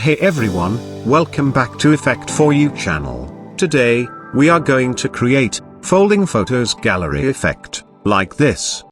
Hey everyone, welcome back to Effect4You channel. Today, we are going to create folding photos gallery effect, like this.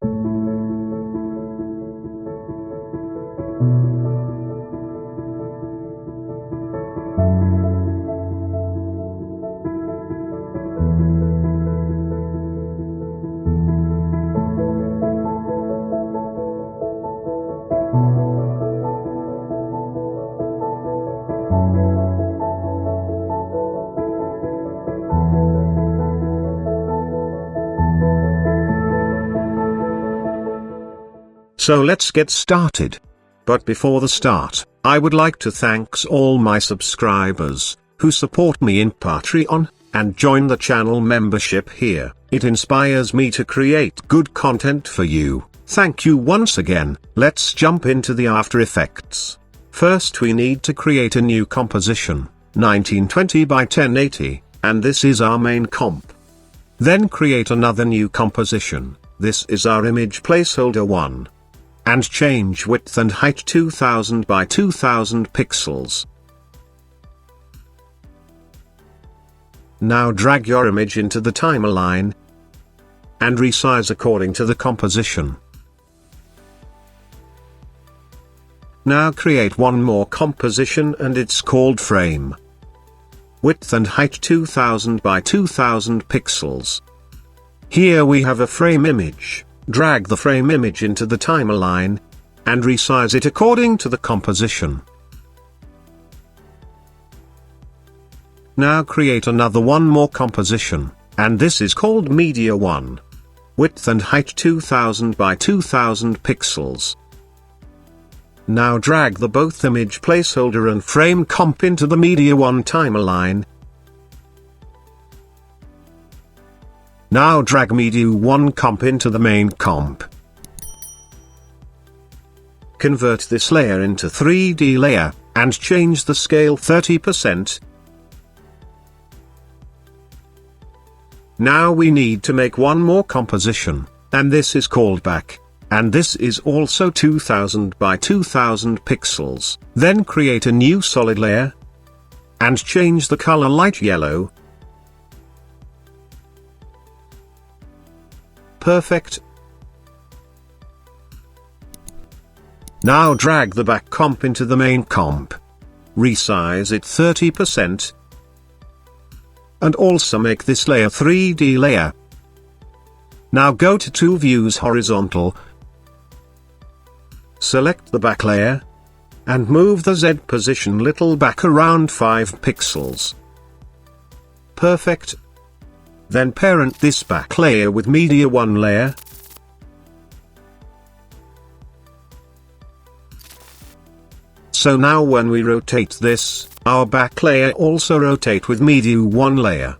So let's get started. But before the start, I would like to thank all my subscribers, who support me in Patreon, and join the channel membership here. It inspires me to create good content for you. Thank you once again. Let's jump into the After Effects. First we need to create a new composition, 1920 by 1080, and this is our main comp. Then create another new composition, this is our image placeholder 1. And change width and height 2000 by 2000 pixels. Now drag your image into the timeline and resize according to the composition. Now create one more composition and it's called frame. Width and height 2000 by 2000 pixels. Here we have a frame image. Drag the frame image into the timeline and resize it according to the composition. Now create another one more composition, and this is called Media 1. Width and height 2000 by 2000 pixels. Now drag the both image placeholder and frame comp into the Media 1 timeline. Now drag Media 1 comp into the main comp. Convert this layer into 3D layer, and change the scale 30%. Now we need to make one more composition, and this is called back, and this is also 2000 by 2000 pixels. Then create a new solid layer, and change the color light yellow. Perfect. Now drag the back comp into the main comp. Resize it 30%. And also make this layer 3D layer. Now go to Tool Views Horizontal. Select the back layer. And move the Z position little back around 5 pixels. Perfect. Then parent this back layer with Media 1 layer. So now when we rotate this, our back layer also rotate with Media 1 layer.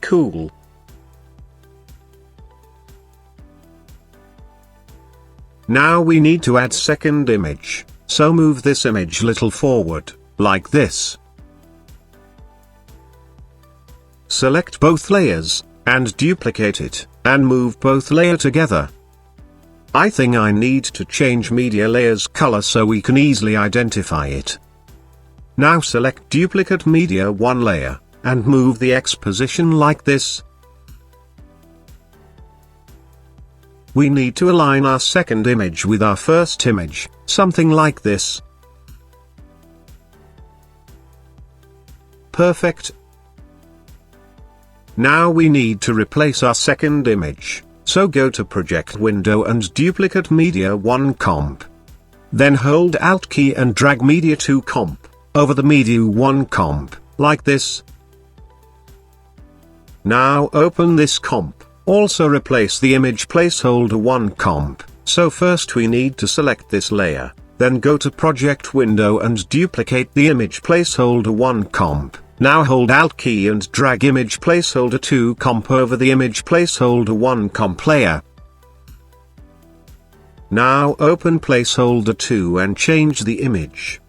Cool. Now we need to add second image, so move this image little forward, like this. Select both layers, and duplicate it, and move both layer together. I think I need to change media layer's color so we can easily identify it. Now select duplicate Media 1 layer, and move the X position like this. We need to align our second image with our first image, something like this. Perfect. Now we need to replace our second image, so go to Project window and duplicate Media 1 comp. Then hold Alt key and drag Media 2 comp over the Media 1 comp, like this. Now open this comp, also replace the image placeholder 1 comp, so first we need to select this layer, then go to Project window and duplicate the image placeholder 1 comp. Now hold Alt key and drag image placeholder 2 comp over the image placeholder 1 comp layer. Now open placeholder 2 and change the image.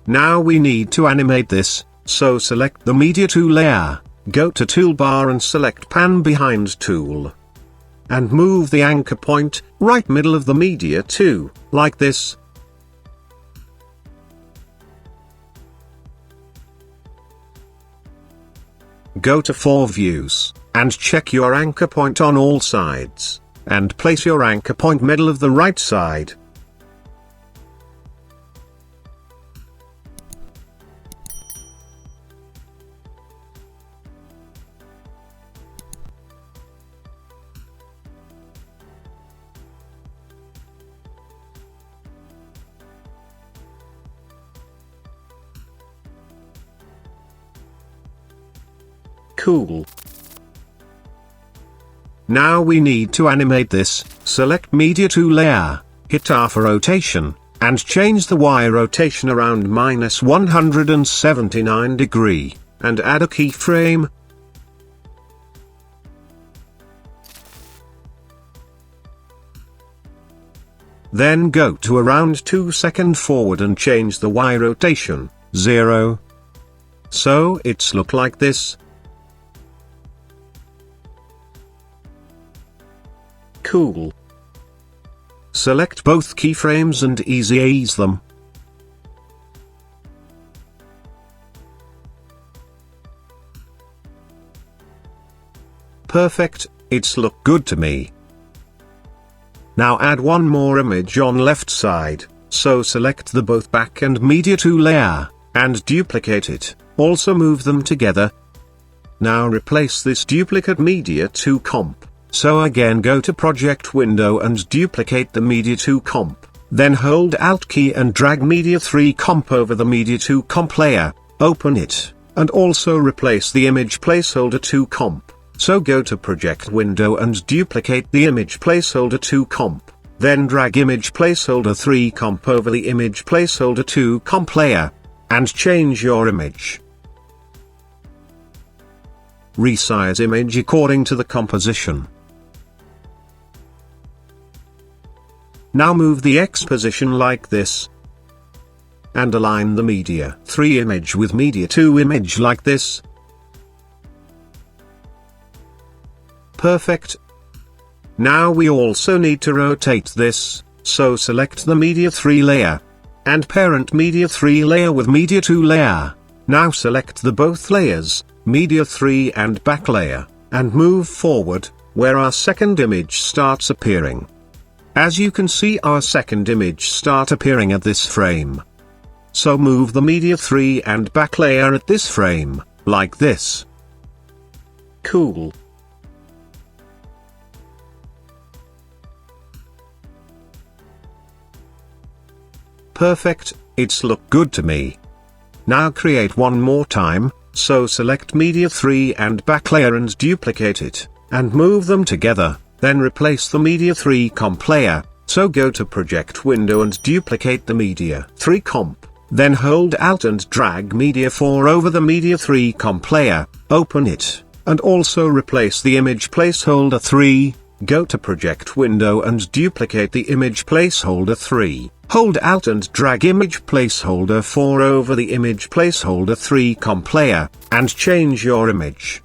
Now we need to animate this, so select the Media 2 layer, go to Toolbar and select Pan Behind tool. and move the anchor point right middle of the media too, like this. Go to 4 views, and check your anchor point on all sides, and place your anchor point middle of the right side. Cool. Now we need to animate this. Select Media to Layer, hit R for rotation, and change the Y rotation around -179 degree, and add a keyframe. Then go to around 2 seconds forward and change the Y rotation, 0. So it's look like this. Cool. Select both keyframes and ease them. Perfect, it's look good to me. Now add one more image on left side, so select the both back and media to layer, and duplicate it, also move them together. Now replace this duplicate media to comp. So again go to project window and duplicate the media to comp, then hold Alt key and drag media 3 comp over the media to comp layer, open it, and also replace the image placeholder to comp. So go to project window and duplicate the image placeholder to comp, then drag image placeholder 3 comp over the image placeholder 2 comp layer, and change your image. Resize image according to the composition. Now move the X position like this. And align the media 3 image with media 2 image like this. Perfect. Now we also need to rotate this, so select the media 3 layer. And parent media 3 layer with media 2 layer. Now select the both layers, media 3 and back layer, and move forward, where our second image starts appearing. As you can see, our second image start appearing at this frame. So move the media 3 and back layer at this frame, like this. Cool. Perfect, it's look good to me. Now create one more time, so select media 3 and back layer and duplicate it, and move them together. Then replace the media 3 comp layer, so go to project window and duplicate the media 3 comp, then hold Alt and drag media 4 over the media 3 comp layer, open it, and also replace the image placeholder 3, go to project window and duplicate the image placeholder 3, hold Alt and drag image placeholder 4 over the image placeholder 3 comp layer, and change your image.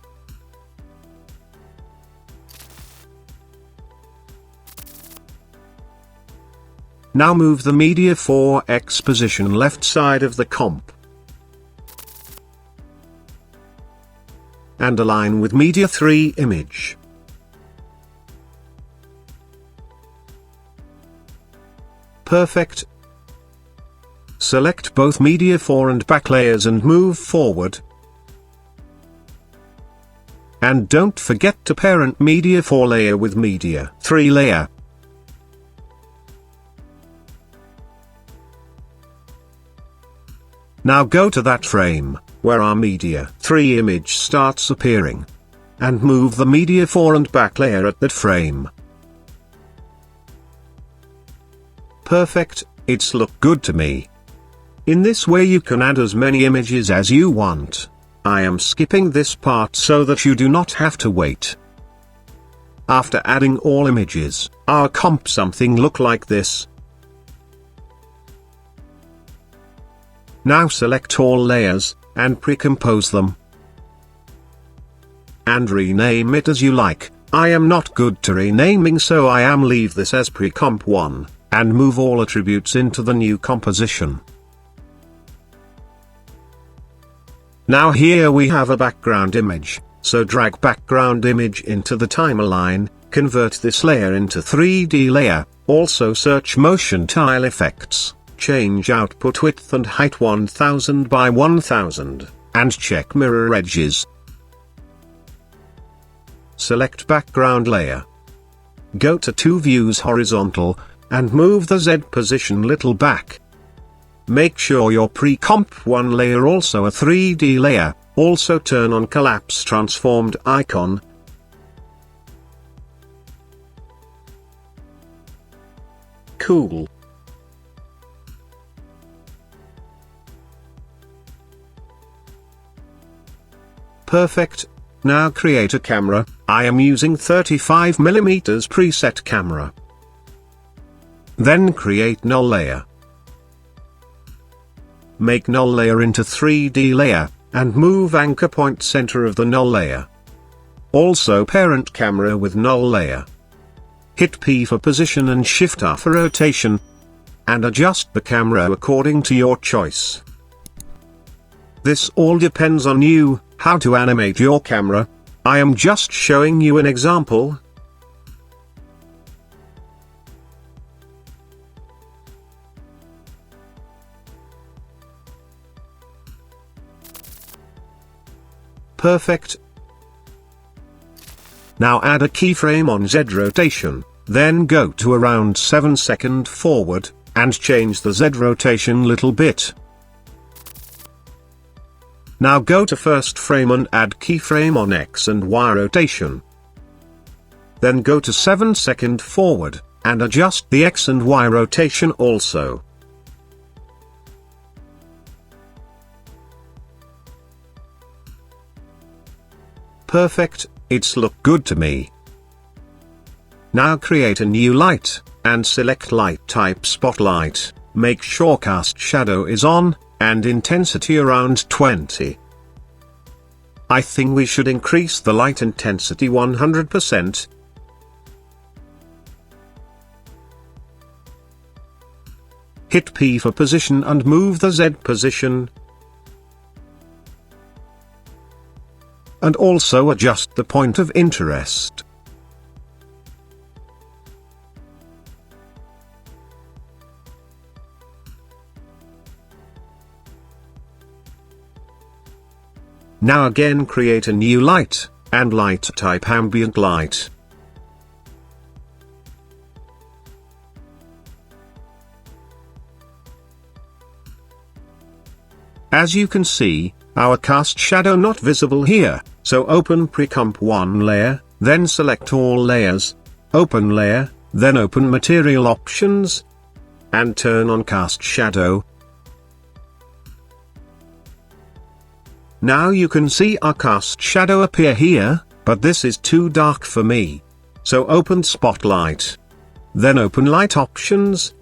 Now move the media 4 X position left side of the comp. And align with media 3 image. Perfect. Select both media 4 and back layers and move forward. And don't forget to parent media 4 layer with media 3 layer. Now go to that frame, where our media 3 image starts appearing. And move the media 4 and back layer at that frame. Perfect, it's look good to me. In this way you can add as many images as you want. I am skipping this part so that you do not have to wait. After adding all images, our comp something look like this. Now select all layers, and pre-compose them. And rename it as you like, I am not good to renaming, so I am leave this as pre-comp 1, and move all attributes into the new composition. Now here we have a background image, so drag background image into the timeline, convert this layer into 3D layer, also search motion tile effects, change output width and height 1000 by 1000, and check mirror edges. Select background layer. Go to 2 views horizontal, and move the Z position little back. Make sure your pre-comp 1 layer also a 3D layer, also turn on collapse transformed icon. Cool. Perfect. Now create a camera. I am using 35mm preset camera. Then create null layer. Make null layer into 3D layer, and move anchor point center of the null layer. Also parent camera with null layer. Hit P for position and Shift R for rotation. And adjust the camera according to your choice. This all depends on you, how to animate your camera. I am just showing you an example. Perfect. Now add a keyframe on Z rotation, then go to around 7 seconds forward, and change the Z rotation little bit. Now go to first frame and add keyframe on X and Y rotation. Then go to 7 seconds forward, and adjust the X and Y rotation also. Perfect, it's look good to me. Now create a new light, and select light type spotlight, make sure cast shadow is on, and intensity around 20. I think we should increase the light intensity 100%. Hit P for position and move the Z position. And also adjust the point of interest. Now again create a new light, and light type ambient light. As you can see, our cast shadow not visible here, so open pre-comp 1 layer, then select all layers, open layer, then open material options, and turn on cast shadow. Now you can see our cast shadow appear here, but this is too dark for me. So open spotlight. Then open light options,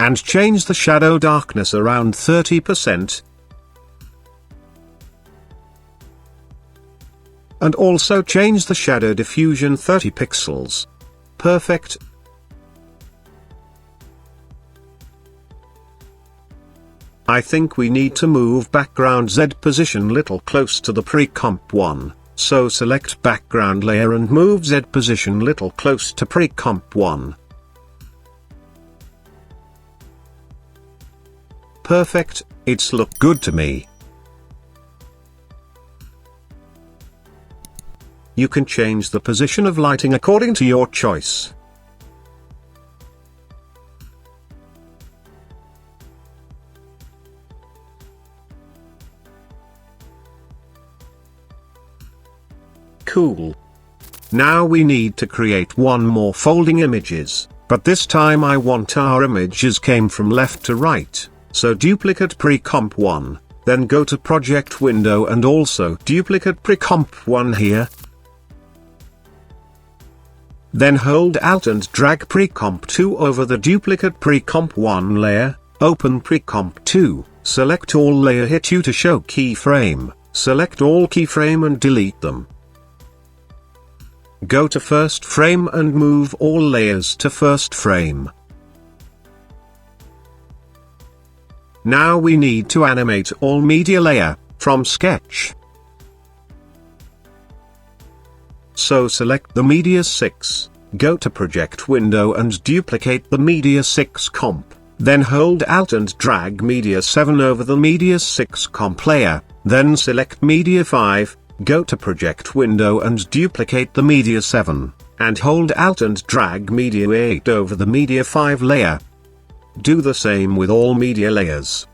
and change the shadow darkness around 30%. And also change the shadow diffusion 30 pixels. Perfect. I think we need to move background Z position little close to the pre-comp 1, so select background layer and move Z position little close to pre-comp 1. Perfect, it's look good to me. You can change the position of lighting according to your choice. Cool. Now we need to create one more folding images, but this time I want our images came from left to right, so duplicate pre-comp 1, then go to project window and also duplicate pre-comp 1 here. Then hold Alt and drag pre-comp 2 over the duplicate pre-comp 1 layer, open pre-comp 2, select all layer, hit U to show keyframe, select all keyframe and delete them. go to first frame and move all layers to first frame. Now we need to animate all media layer from sketch. So select the Media 6, go to Project window and duplicate the Media 6 comp, then hold Alt and drag Media 7 over the Media 6 comp layer, then select Media 5, go to Project window and duplicate the Media 7, and hold Alt and drag Media 8 over the Media 5 layer. Do the same with all media layers.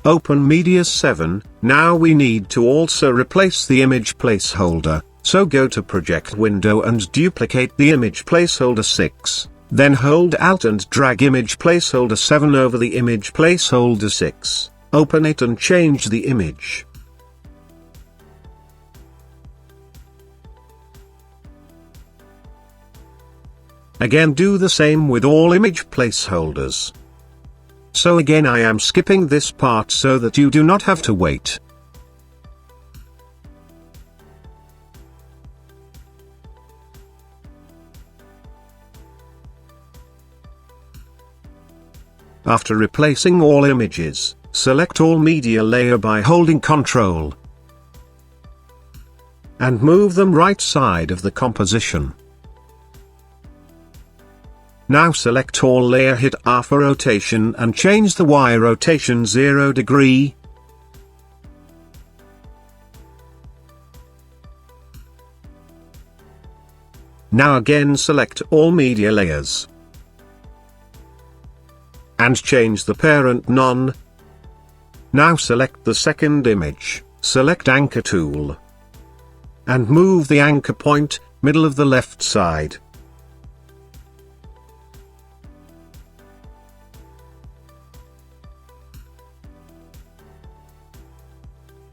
Open Media 7, now we need to also replace the image placeholder, so go to Project window and duplicate the image placeholder 6, then hold Alt and drag image placeholder 7 over the image placeholder 6, open it and change the image. Again do the same with all image placeholders. So again I am skipping this part so that you do not have to wait. After replacing all images, select all media layer by holding Ctrl and move them right side of the composition. Now select all layer, hit R for rotation and change the Y rotation 0 degree. Now again select all media layers. And change the parent none. Now select the second image, select Anchor tool. And move the anchor point, middle of the left side.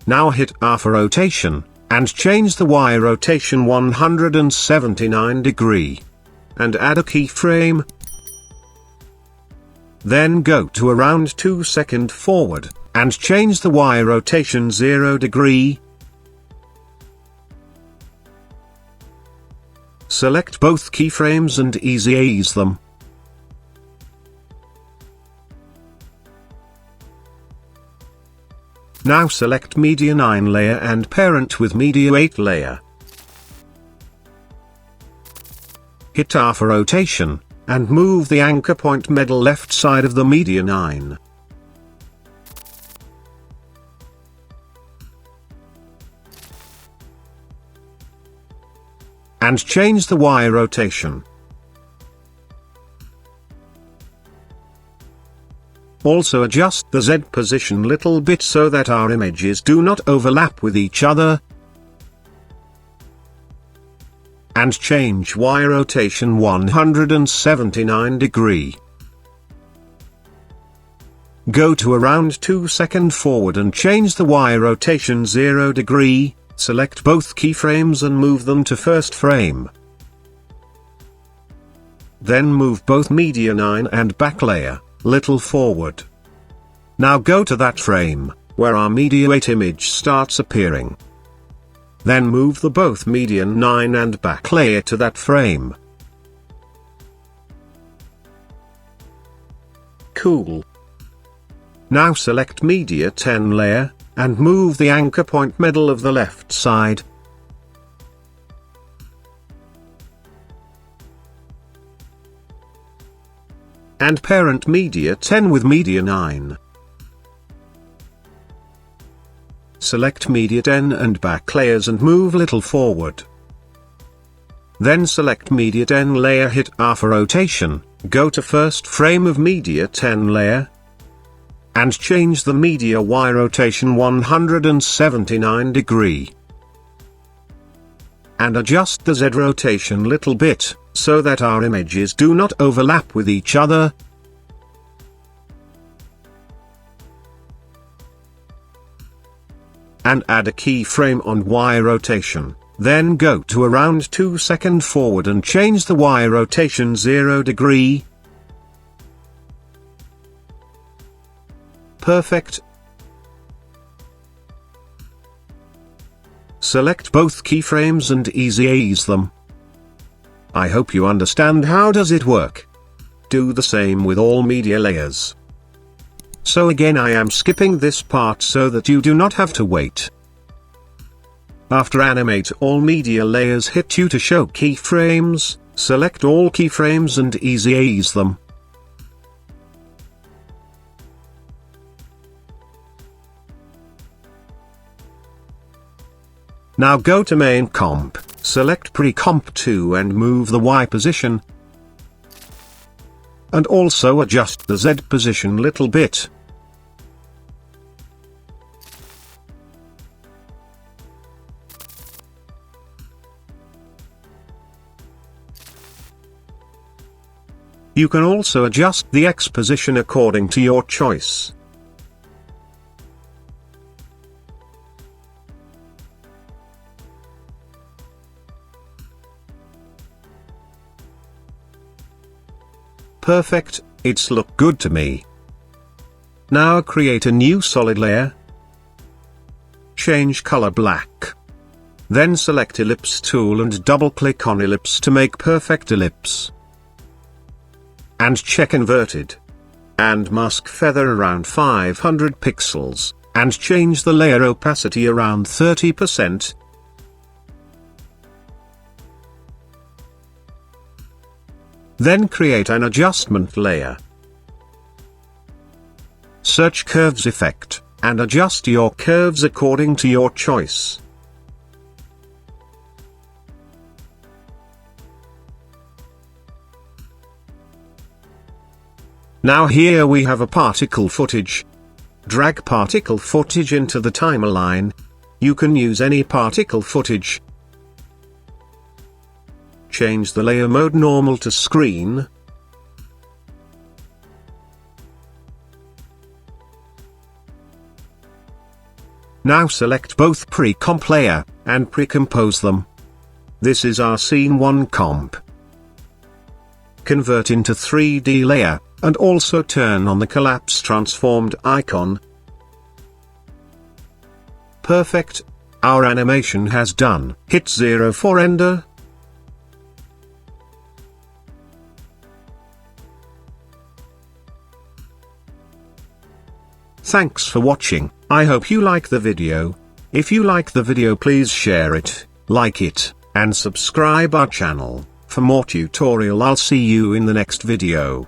Now hit R for rotation, and change the Y rotation 179 degree. And add a keyframe. Then go to around 2 seconds forward, and change the Y rotation 0 degree. Select both keyframes and ease them. Now select Media 9 layer and parent with Media 8 layer. Hit R for rotation, and move the anchor point middle left side of the Media 9. And change the Y rotation. Also adjust the Z position little bit so that our images do not overlap with each other. And change Y rotation 179 degree. Go to around 2 seconds forward and change the Y rotation 0 degree, select both keyframes and move them to first frame. Then move both Media 9 and back layer little forward. Now go to that frame, where our Media 8 image starts appearing. Then move the both Media 9 and back layer to that frame. Cool. Now select Media 10 layer, and move the anchor point middle of the left side. And parent Media 10 with Media 9. Select Media 10 and back layers and move little forward. Then select Media 10 layer, hit R for rotation, go to first frame of Media 10 layer. And change the Media Y rotation 179 degree. And adjust the Z rotation little bit, so that our images do not overlap with each other. And add a keyframe on Y rotation, then go to around 2 seconds forward and change the Y rotation 0 degree. Perfect. Select both keyframes and ease them. I hope you understand how does it work. Do the same with all media layers. So again I am skipping this part so that you do not have to wait. After Animate all media layers hit you to show keyframes, select all keyframes and ease them. Now go to Main Comp, select Pre-Comp 2 and move the Y position. And also adjust the Z position little bit. You can also adjust the X position according to your choice. Perfect, it's look good to me. Now create a new solid layer. Change color black. Then select Ellipse tool and double click on Ellipse to make perfect ellipse. And check inverted. And mask feather around 500 pixels, and change the layer opacity around 30%. Then create an adjustment layer. Search Curves Effect, and adjust your curves according to your choice. Now here we have a particle footage. Drag particle footage into the timeline. You can use any particle footage. Change the layer mode normal to screen. Now select both pre-comp layer, and pre-compose them. This is our scene 1 comp. Convert into 3D layer, and also turn on the collapse transformed icon. Perfect. Our animation has done. Hit 0 for render. Thanks for watching. I hope you like the video. If you like the video please share it, like it, and subscribe our channel. For more tutorial I'll see you in the next video.